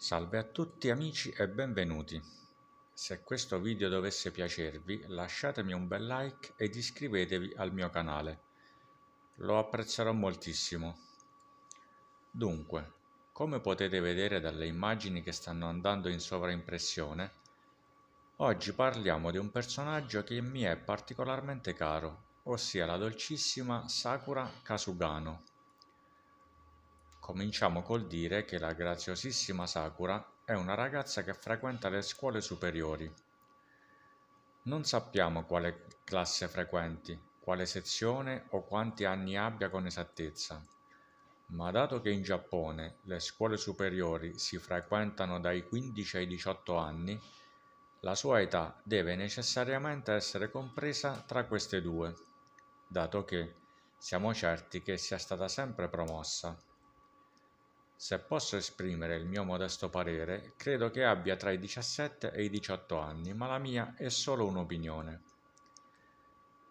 Salve a tutti amici e benvenuti. Se questo video dovesse piacervi, lasciatemi un bel like ed iscrivetevi al mio canale. Lo apprezzerò moltissimo. Dunque, come potete vedere dalle immagini che stanno andando in sovraimpressione, oggi parliamo di un personaggio che mi è particolarmente caro, ossia la dolcissima Sakura Kasugano. Cominciamo col dire che la graziosissima Sakura è una ragazza che frequenta le scuole superiori. Non sappiamo quale classe frequenti, quale sezione o quanti anni abbia con esattezza, ma dato che in Giappone le scuole superiori si frequentano dai 15 ai 18 anni, la sua età deve necessariamente essere compresa tra queste due, dato che siamo certi che sia stata sempre promossa. Se posso esprimere il mio modesto parere, credo che abbia tra i 17 e i 18 anni, ma la mia è solo un'opinione.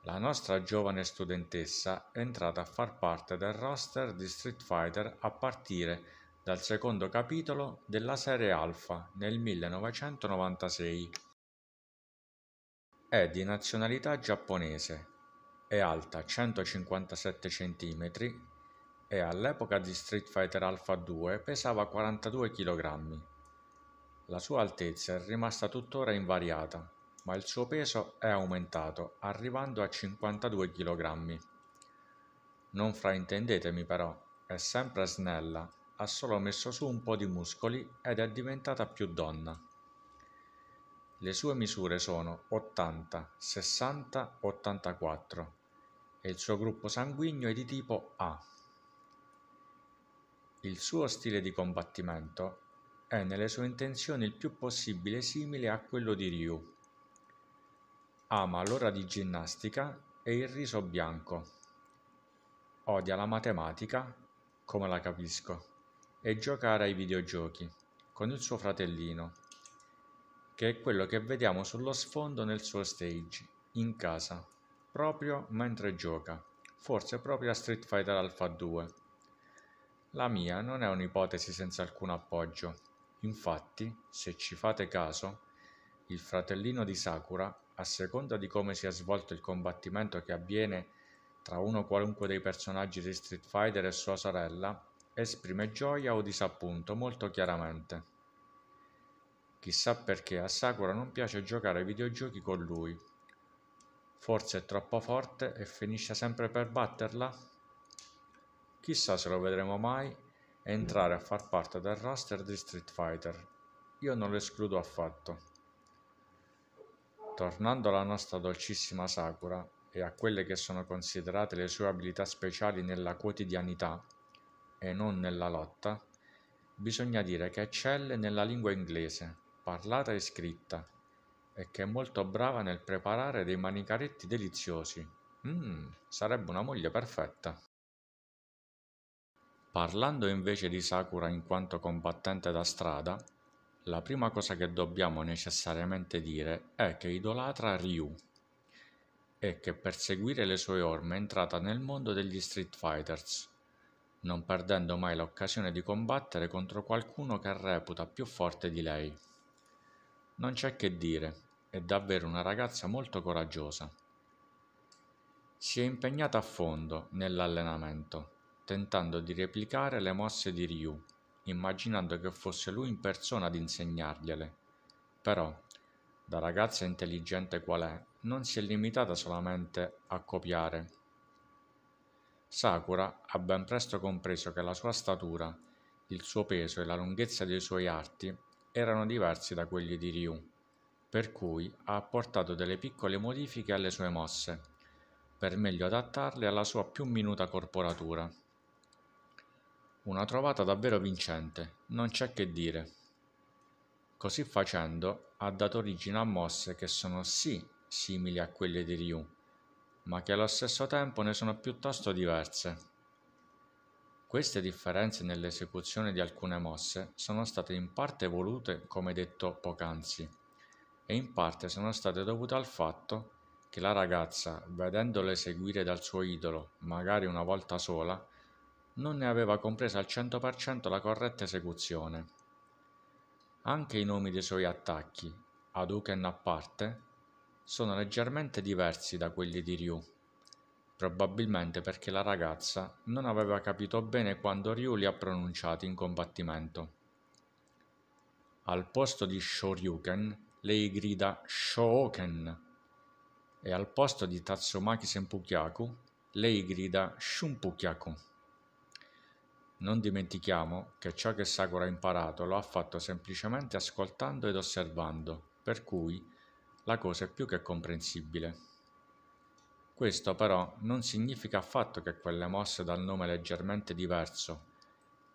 La nostra giovane studentessa è entrata a far parte del roster di Street Fighter a partire dal secondo capitolo della serie Alpha nel 1996. È di nazionalità giapponese, è alta 157 cm e all'epoca di Street Fighter Alpha 2 pesava 42 kg. La sua altezza è rimasta tuttora invariata, ma il suo peso è aumentato, arrivando a 52 kg. Non fraintendetemi però, è sempre snella, ha solo messo su un po' di muscoli ed è diventata più donna. Le sue misure sono 80, 60, 84 e il suo gruppo sanguigno è di tipo A. Il suo stile di combattimento è nelle sue intenzioni il più possibile simile a quello di Ryu. Ama l'ora di ginnastica e il riso bianco. Odia la matematica, come la capisco, e giocare ai videogiochi con il suo fratellino, che è quello che vediamo sullo sfondo nel suo stage, in casa, proprio mentre gioca, forse proprio a Street Fighter Alpha 2. La mia non è un'ipotesi senza alcun appoggio. Infatti, se ci fate caso, il fratellino di Sakura, a seconda di come si è svolto il combattimento che avviene tra uno qualunque dei personaggi di Street Fighter e sua sorella, esprime gioia o disappunto molto chiaramente. Chissà perché a Sakura non piace giocare ai videogiochi con lui. Forse è troppo forte e finisce sempre per batterla? Chissà se lo vedremo mai entrare a far parte del roster di Street Fighter. Io non lo escludo affatto. Tornando alla nostra dolcissima Sakura e a quelle che sono considerate le sue abilità speciali nella quotidianità e non nella lotta, bisogna dire che eccelle nella lingua inglese, parlata e scritta, e che è molto brava nel preparare dei manicaretti deliziosi. Sarebbe una moglie perfetta. Parlando invece di Sakura in quanto combattente da strada, la prima cosa che dobbiamo necessariamente dire è che idolatra Ryu e che per seguire le sue orme è entrata nel mondo degli Street Fighters, non perdendo mai l'occasione di combattere contro qualcuno che reputa più forte di lei. Non c'è che dire, è davvero una ragazza molto coraggiosa. Si è impegnata a fondo nell'allenamento, tentando di replicare le mosse di Ryu, immaginando che fosse lui in persona ad insegnargliele. Però, da ragazza intelligente qual è, non si è limitata solamente a copiare. Sakura ha ben presto compreso che la sua statura, il suo peso e la lunghezza dei suoi arti erano diversi da quelli di Ryu, per cui ha apportato delle piccole modifiche alle sue mosse, per meglio adattarle alla sua più minuta corporatura. Una trovata davvero vincente, non c'è che dire. Così facendo ha dato origine a mosse che sono sì simili a quelle di Ryu, ma che allo stesso tempo ne sono piuttosto diverse. Queste differenze nell'esecuzione di alcune mosse sono state in parte volute, come detto poc'anzi, e in parte sono state dovute al fatto che la ragazza, vedendole eseguire dal suo idolo, magari una volta sola, non ne aveva compresa al 100% la corretta esecuzione. Anche i nomi dei suoi attacchi, Hadouken a parte, sono leggermente diversi da quelli di Ryu, probabilmente perché la ragazza non aveva capito bene quando Ryu li ha pronunciati in combattimento. Al posto di Shoryuken, lei grida Shouken, e al posto di Tatsumaki Senpukyaku, lei grida Shunpukyaku. Non dimentichiamo che ciò che Sakura ha imparato lo ha fatto semplicemente ascoltando ed osservando, per cui la cosa è più che comprensibile. Questo però non significa affatto che quelle mosse dal nome leggermente diverso,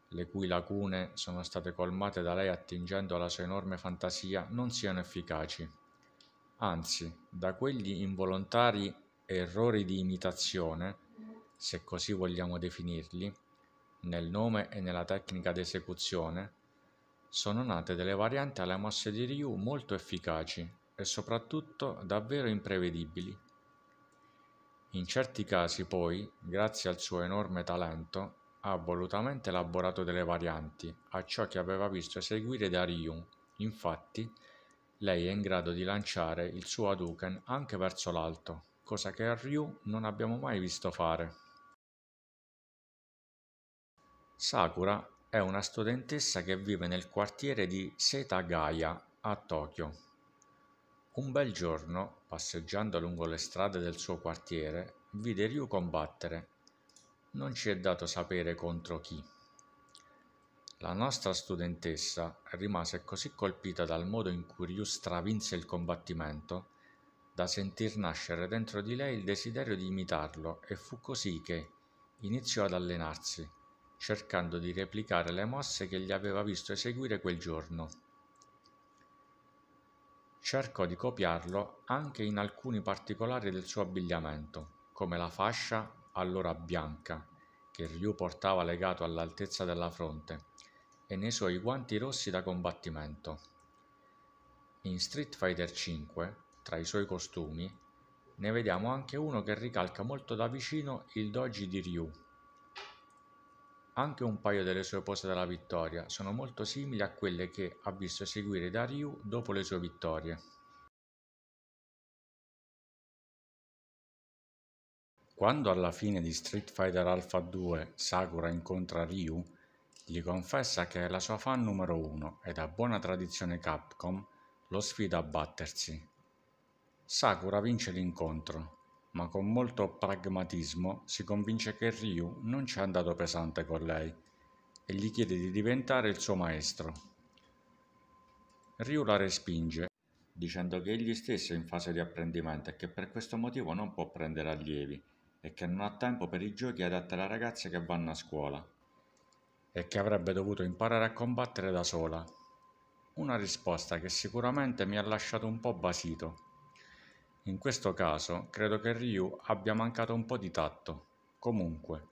le cui lacune sono state colmate da lei attingendo alla sua enorme fantasia, non siano efficaci. Anzi, da quegli involontari errori di imitazione, se così vogliamo definirli, nel nome e nella tecnica d'esecuzione, sono nate delle varianti alle mosse di Ryu molto efficaci e soprattutto davvero imprevedibili. In certi casi poi, grazie al suo enorme talento, ha volutamente elaborato delle varianti a ciò che aveva visto eseguire da Ryu. Infatti, lei è in grado di lanciare il suo Hadouken anche verso l'alto, cosa che a Ryu non abbiamo mai visto fare. Sakura è una studentessa che vive nel quartiere di Setagaya a Tokyo. Un bel giorno, passeggiando lungo le strade del suo quartiere, vide Ryu combattere. Non ci è dato sapere contro chi. La nostra studentessa rimase così colpita dal modo in cui Ryu stravinse il combattimento da sentir nascere dentro di lei il desiderio di imitarlo, e fu così che iniziò ad allenarsi, cercando di replicare le mosse che gli aveva visto eseguire quel giorno. Cercò di copiarlo anche in alcuni particolari del suo abbigliamento, come la fascia allora bianca che Ryu portava legato all'altezza della fronte e nei suoi guanti rossi da combattimento. In Street Fighter V, tra i suoi costumi, ne vediamo anche uno che ricalca molto da vicino il doji di Ryu. Anche un paio delle sue pose della vittoria sono molto simili a quelle che ha visto eseguire da Ryu dopo le sue vittorie. Quando alla fine di Street Fighter Alpha 2 Sakura incontra Ryu, gli confessa che è la sua fan numero 1 e da buona tradizione Capcom lo sfida a battersi. Sakura vince l'incontro, ma con molto pragmatismo si convince che Ryu non ci è andato pesante con lei e gli chiede di diventare il suo maestro. Ryu la respinge, dicendo che egli stesso è in fase di apprendimento e che per questo motivo non può prendere allievi e che non ha tempo per i giochi adatti alle ragazze che vanno a scuola e che avrebbe dovuto imparare a combattere da sola. Una risposta che sicuramente mi ha lasciato un po' basito. In questo caso credo che Ryu abbia mancato un po' di tatto. Comunque,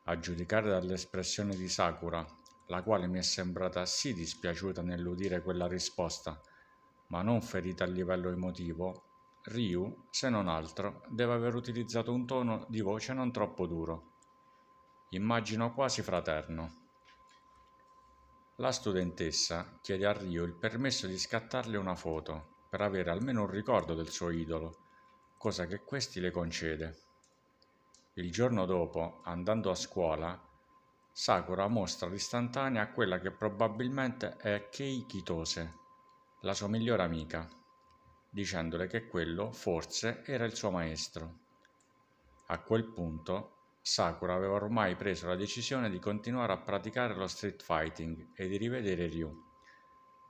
a giudicare dall'espressione di Sakura, la quale mi è sembrata sì dispiaciuta nell'udire quella risposta, ma non ferita a livello emotivo, Ryu, se non altro, deve aver utilizzato un tono di voce non troppo duro. Immagino quasi fraterno. La studentessa chiede a Ryu il permesso di scattarle una foto per avere almeno un ricordo del suo idolo, cosa che questi le concede. Il giorno dopo, andando a scuola, Sakura mostra l'istantanea a quella che probabilmente è Kei Kitose, la sua migliore amica, dicendole che quello, forse, era il suo maestro. A quel punto, Sakura aveva ormai preso la decisione di continuare a praticare lo street fighting e di rivedere Ryu,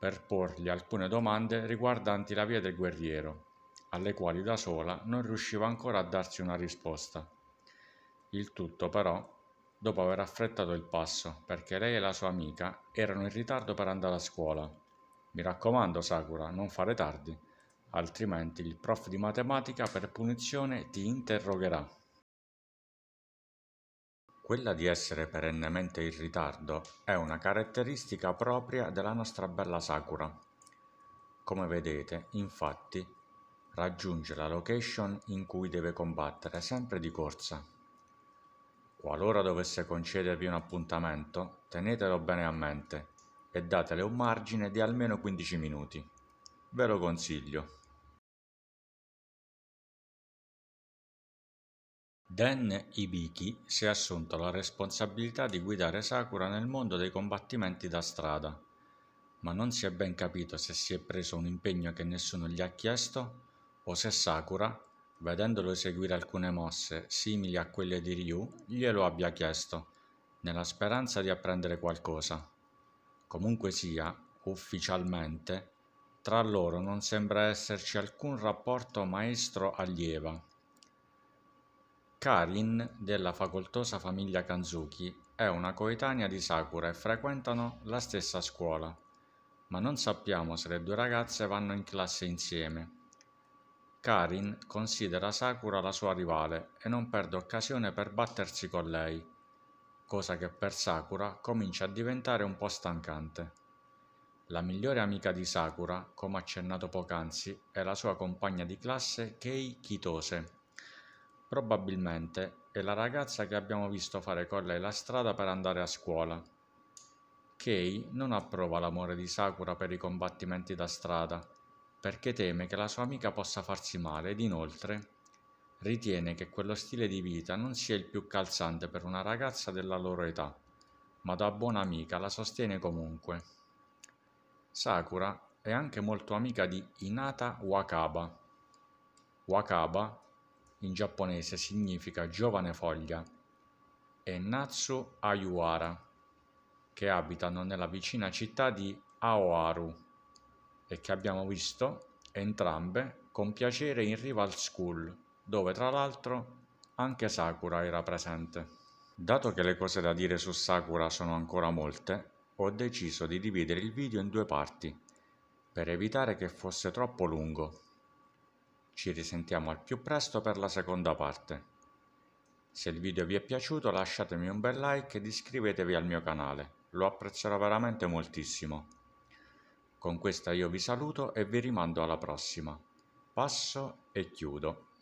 per porgli alcune domande riguardanti la via del guerriero, alle quali da sola non riusciva ancora a darsi una risposta. Il tutto però dopo aver affrettato il passo, perché lei e la sua amica erano in ritardo per andare a scuola. Mi raccomando, Sakura, non fare tardi, altrimenti il prof di matematica per punizione ti interrogherà. Quella di essere perennemente in ritardo è una caratteristica propria della nostra bella Sakura. Come vedete, infatti, raggiunge la location in cui deve combattere sempre di corsa. Qualora dovesse concedervi un appuntamento, tenetelo bene a mente. e datele un margine di almeno 15 minuti. Ve lo consiglio. Den Hibiki si è assunto la responsabilità di guidare Sakura nel mondo dei combattimenti da strada, ma non si è ben capito se si è preso un impegno che nessuno gli ha chiesto o se Sakura, vedendolo eseguire alcune mosse simili a quelle di Ryu, glielo abbia chiesto, nella speranza di apprendere qualcosa. Comunque sia, ufficialmente, tra loro non sembra esserci alcun rapporto maestro-allieva. Karin, della facoltosa famiglia Kanzuki, è una coetanea di Sakura e frequentano la stessa scuola, ma non sappiamo se le due ragazze vanno in classe insieme. Karin considera Sakura la sua rivale e non perde occasione per battersi con lei, cosa che per Sakura comincia a diventare un po' stancante. La migliore amica di Sakura, come accennato poc'anzi, è la sua compagna di classe Kei Kitose. Probabilmente è la ragazza che abbiamo visto fare con lei la strada per andare a scuola. Kei non approva l'amore di Sakura per i combattimenti da strada, perché teme che la sua amica possa farsi male ed inoltre ritiene che quello stile di vita non sia il più calzante per una ragazza della loro età, ma da buona amica la sostiene comunque. Sakura è anche molto amica di Hinata Wakaba. Wakaba in giapponese significa giovane foglia, e Natsu Ayuara, che abitano nella vicina città di Aoharu e che abbiamo visto entrambe con piacere in Rival School, dove tra l'altro anche Sakura era presente. Dato che le cose da dire su Sakura sono ancora molte, ho deciso di dividere il video in due parti, per evitare che fosse troppo lungo. Ci risentiamo al più presto per la seconda parte. Se il video vi è piaciuto lasciatemi un bel like ed iscrivetevi al mio canale, lo apprezzerò veramente moltissimo. Con questa io vi saluto e vi rimando alla prossima. Passo e chiudo.